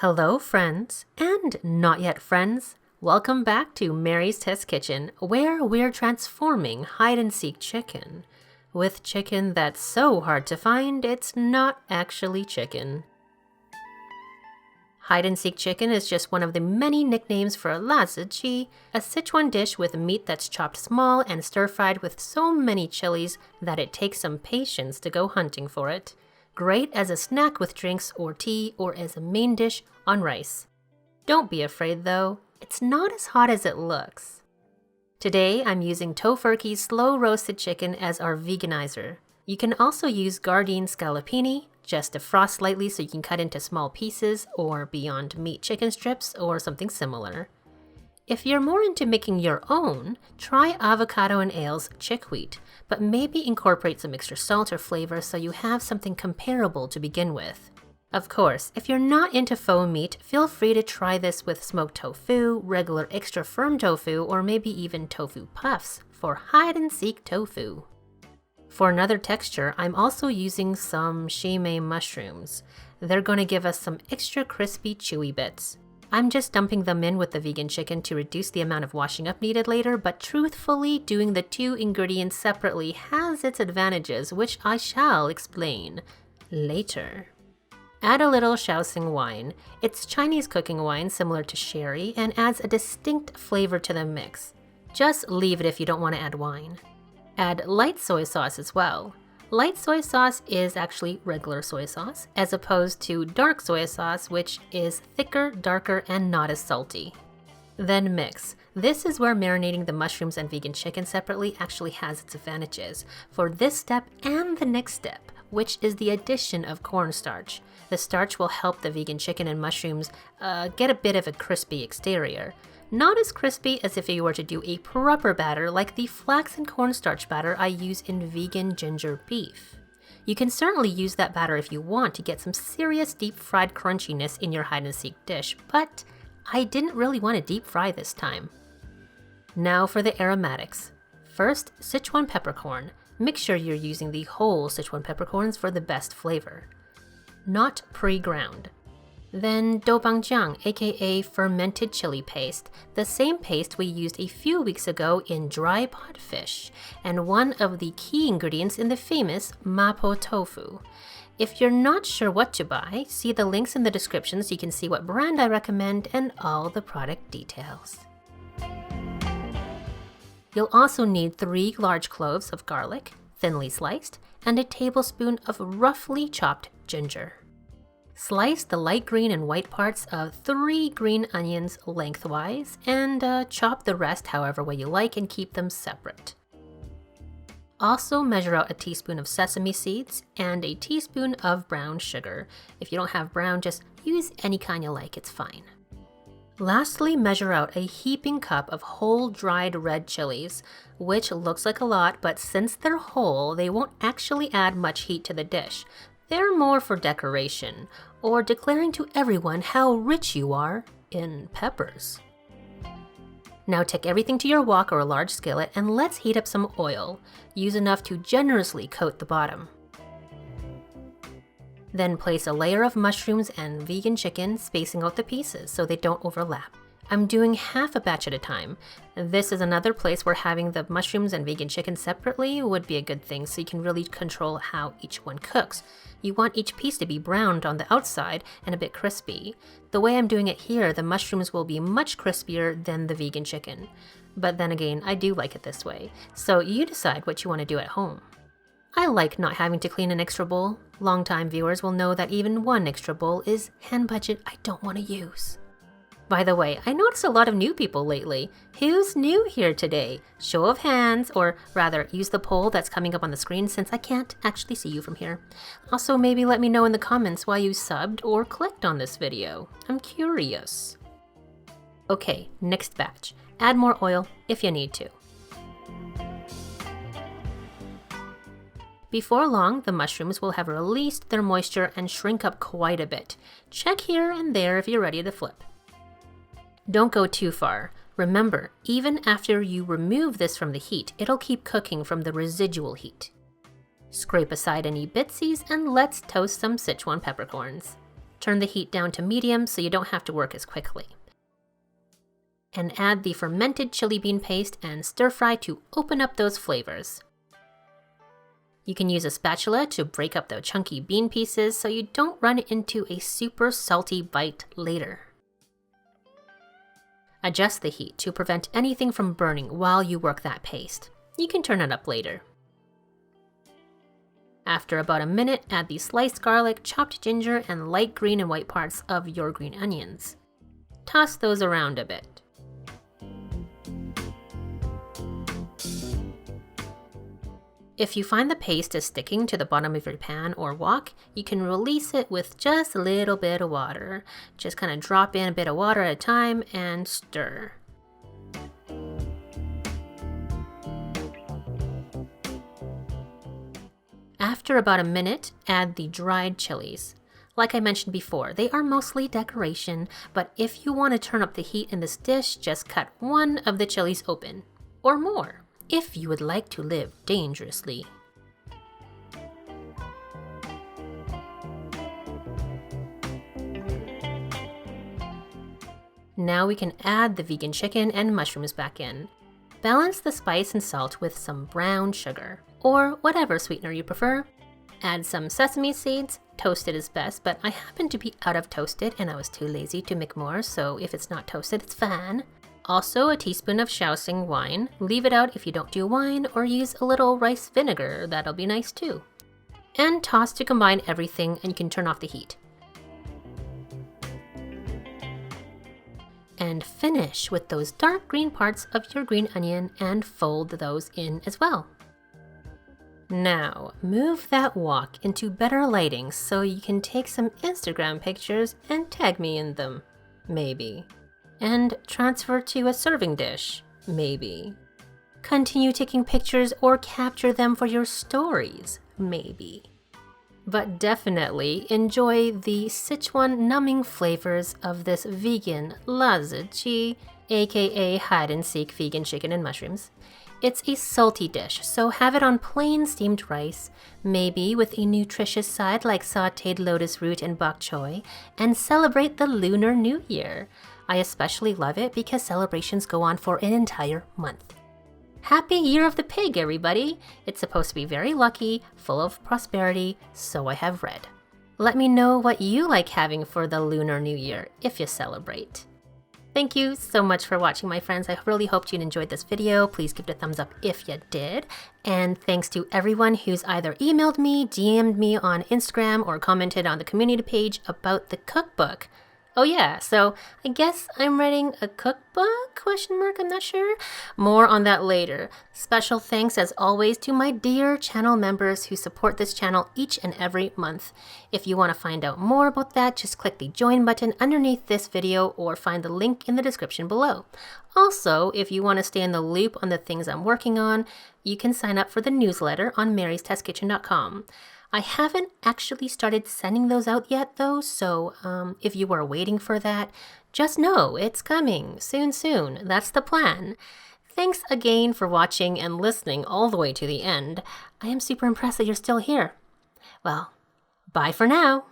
Hello, friends, and not yet friends. Welcome back to Mary's Test Kitchen, where we're transforming hide-and-seek chicken with chicken that's so hard to find it's not actually chicken. Hide-and-seek chicken is just one of the many nicknames for làzǐ, a Sichuan dish with meat that's chopped small and stir-fried with so many chilies that it takes some patience to go hunting for it. Great as a snack with drinks or tea, or as a main dish on rice. Don't be afraid though, it's not as hot as it looks. Today I'm using Tofurky's slow roasted chicken as our veganizer. You can also use Gardein scallopini, just defrost slightly so you can cut into small pieces, or Beyond Meat chicken strips, or something similar. If you're more into making your own, try Avocado and Ale's chickweed, but maybe incorporate some extra salt or flavor so you have something comparable to begin with. Of course, if you're not into faux meat, feel free to try this with smoked tofu, regular extra firm tofu, or maybe even tofu puffs for hide-and-seek tofu. For another texture, I'm also using some shime mushrooms. They're going to give us some extra crispy, chewy bits. I'm just dumping them in with the vegan chicken to reduce the amount of washing up needed later, but truthfully, doing the two ingredients separately has its advantages, which I shall explain later. Add a little Shaoxing wine. It's Chinese cooking wine similar to sherry and adds a distinct flavor to the mix. Just leave it if you don't want to add wine. Add light soy sauce as well. Light soy sauce is actually regular soy sauce, as opposed to dark soy sauce, which is thicker, darker, and not as salty. Then mix. This is where marinating the mushrooms and vegan chicken separately actually has its advantages for this step and the next step, which is the addition of cornstarch. The starch will help the vegan chicken and mushrooms get a bit of a crispy exterior. Not as crispy as if you were to do a proper batter like the flax and cornstarch batter I use in vegan ginger beef. You can certainly use that batter if you want to get some serious deep fried crunchiness in your hide-and-seek dish, but I didn't really want to deep fry this time. Now for the aromatics. First, Sichuan peppercorn. Make sure you're using the whole Sichuan peppercorns for the best flavor. Not pre-ground. Then doubanjiang, aka fermented chili paste, the same paste we used a few weeks ago in dry pot fish, and one of the key ingredients in the famous mapo tofu. If you're not sure what to buy, see the links in the description so you can see what brand I recommend and all the product details. You'll also need 3 large cloves of garlic, thinly sliced, and a tablespoon of roughly chopped ginger. Slice the light green and white parts of 3 green onions lengthwise and chop the rest however way you like and keep them separate. Also measure out a teaspoon of sesame seeds and a teaspoon of brown sugar. If you don't have brown, just use any kind you like, it's fine. Lastly, measure out a heaping cup of whole dried red chilies, which looks like a lot, but since they're whole, they won't actually add much heat to the dish. They're more for decoration, or declaring to everyone how rich you are in peppers. Now take everything to your wok or a large skillet and let's heat up some oil. Use enough to generously coat the bottom. Then place a layer of mushrooms and vegan chicken, spacing out the pieces so they don't overlap. I'm doing half a batch at a time. This is another place where having the mushrooms and vegan chicken separately would be a good thing so you can really control how each one cooks. You want each piece to be browned on the outside and a bit crispy. The way I'm doing it here, the mushrooms will be much crispier than the vegan chicken. But then again, I do like it this way, so you decide what you want to do at home. I like not having to clean an extra bowl. Longtime viewers will know that even one extra bowl is hand budget I don't want to use. By the way, I noticed a lot of new people lately. Who's new here today? Show of hands, or rather, use the poll that's coming up on the screen since I can't actually see you from here. Also, maybe let me know in the comments why you subbed or clicked on this video. I'm curious. Okay, next batch. Add more oil if you need to. Before long, the mushrooms will have released their moisture and shrink up quite a bit. Check here and there if you're ready to flip. Don't go too far. Remember, even after you remove this from the heat, it'll keep cooking from the residual heat. Scrape aside any bitsies and let's toast some Sichuan peppercorns. Turn the heat down to medium so you don't have to work as quickly. And add the fermented chili bean paste and stir fry to open up those flavors. You can use a spatula to break up the chunky bean pieces so you don't run into a super salty bite later. Adjust the heat to prevent anything from burning while you work that paste. You can turn it up later. After about a minute, add the sliced garlic, chopped ginger, and light green and white parts of your green onions. Toss those around a bit. If you find the paste is sticking to the bottom of your pan or wok, you can release it with just a little bit of water. Just kind of drop in a bit of water at a time and stir. After about a minute, add the dried chilies. Like I mentioned before, they are mostly decoration, but if you want to turn up the heat in this dish, just cut one of the chilies open, or more, if you would like to live dangerously. Now we can add the vegan chicken and mushrooms back in. Balance the spice and salt with some brown sugar, or whatever sweetener you prefer. Add some sesame seeds. Toasted is best, but I happen to be out of toasted and I was too lazy to make more, so if it's not toasted, it's fine. Also, a teaspoon of Shaoxing wine. Leave it out if you don't do wine, or use a little rice vinegar, that'll be nice too. And toss to combine everything, and you can turn off the heat. And finish with those dark green parts of your green onion and fold those in as well. Now, move that wok into better lighting so you can take some Instagram pictures and tag me in them, maybe. And transfer to a serving dish, maybe. Continue taking pictures or capture them for your stories, maybe. But definitely enjoy the Sichuan numbing flavors of this vegan làzǐ, aka hide-and-seek vegan chicken and mushrooms. It's a salty dish, so have it on plain steamed rice, maybe with a nutritious side like sautéed lotus root and bok choy, and celebrate the Lunar New Year. I especially love it because celebrations go on for an entire month. Happy Year of the Pig, everybody! It's supposed to be very lucky, full of prosperity, so I have read. Let me know what you like having for the Lunar New Year, if you celebrate. Thank you so much for watching, my friends. I really hoped you enjoyed this video. Please give it a thumbs up if you did. And thanks to everyone who's either emailed me, DM'd me on Instagram, or commented on the community page about the cookbook. Oh yeah, so I guess I'm writing a cookbook? I'm not sure. More on that later. Special thanks as always to my dear channel members who support this channel each and every month. If you want to find out more about that, just click the join button underneath this video or find the link in the description below. Also, if you want to stay in the loop on the things I'm working on, you can sign up for the newsletter on marystestkitchen.com. I haven't actually started sending those out yet though, so if you are waiting for that, just know it's coming soon. That's the plan. Thanks again for watching and listening all the way to the end. I am super impressed that you're still here. Well, bye for now.